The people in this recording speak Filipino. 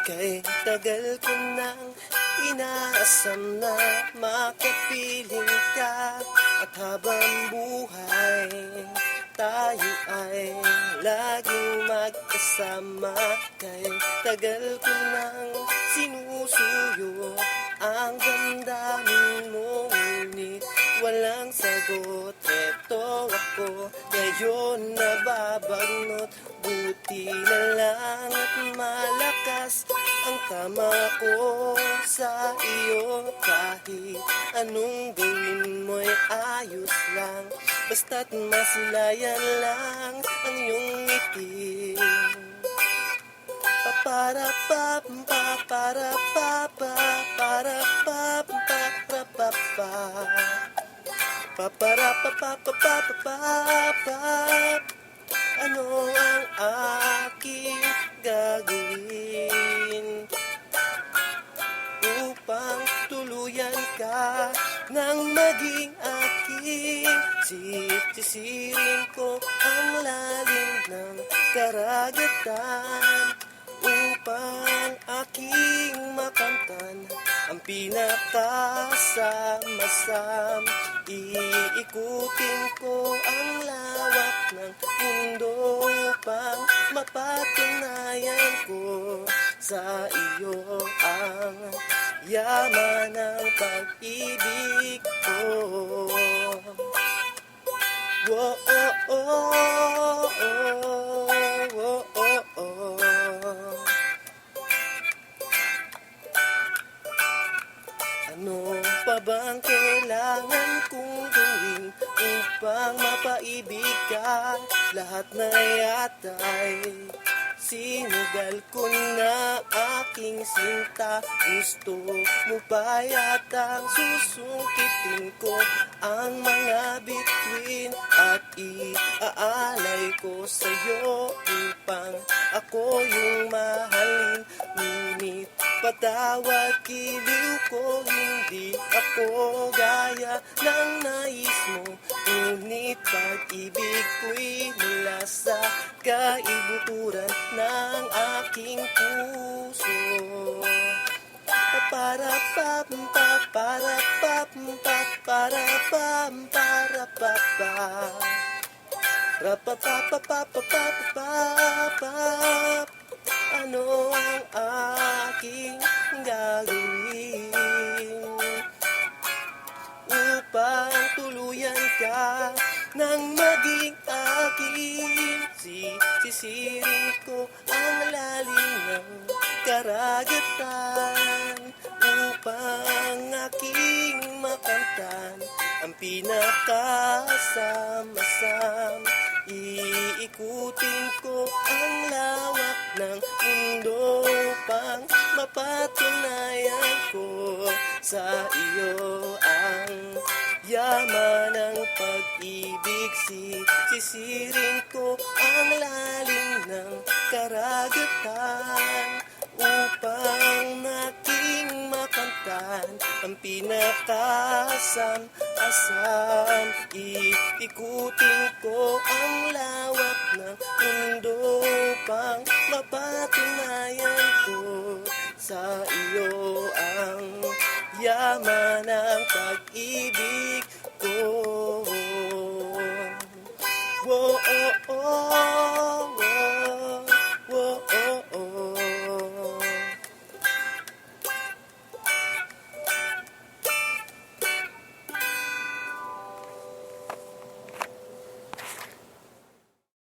Kay tagal ko nang inaasam na makapiling ka. At habang buhay tayo ay laging magkasama. Kay tagal ko nang sinusuyo ang damdamin mo, ngunit walang sagot. Eto ako ngayon nababagnot, buti na lang at malakas ang tama ko sa iyo. Kahit anong gawin mo'y ayos lang, basta't masilayan lang ang iyong ngiti. Para pa para pa para pa para pa ano ang aking gagawin upang tuluyan ka nang maging akin? Sisirin ko ang lalim ng karagatan upang aking makamtan ang pinakasamasam. Iikutin ko ang lawak ng mundo upang mapatunayan ko sa iyo ang yaman ng pag-ibig ko. Whoa, oh, oh, oh, oh, oh, oh. Ano pa bang kailangan kong gawin upang mapaibig ka? Lahat na yata'y sinugal ko na aking sinta. Gusto mo ba yatang susungkitin ko ang mga bituin at iaalay ko sa'yo upang ako yung mahalin? Ngunit patawad giliw ko, hindi ako gaya ng nais mo. Ngunit pag-ibig ko'y mula sa kaibuturan ng aking puso. Para pa para pa para pa para pa pa ano ang aking gagawin upang tuluyan ka nang maging akin? Sisirin ko ang lalim ng karagatan upang aking makamtan ang pinakasamasam. Iikutin ko ang lawak ng mundo upang mapatunayan ko sa iyo ang yaman ng pag-ibig. Sisirin ko ang lalim ng karagatan upang aking makamtan ang pinakasam-asam. Iikutin ko ang lawak ng mundo upang mapatunayan ko sa iyo ang yaman ng pag-ibig.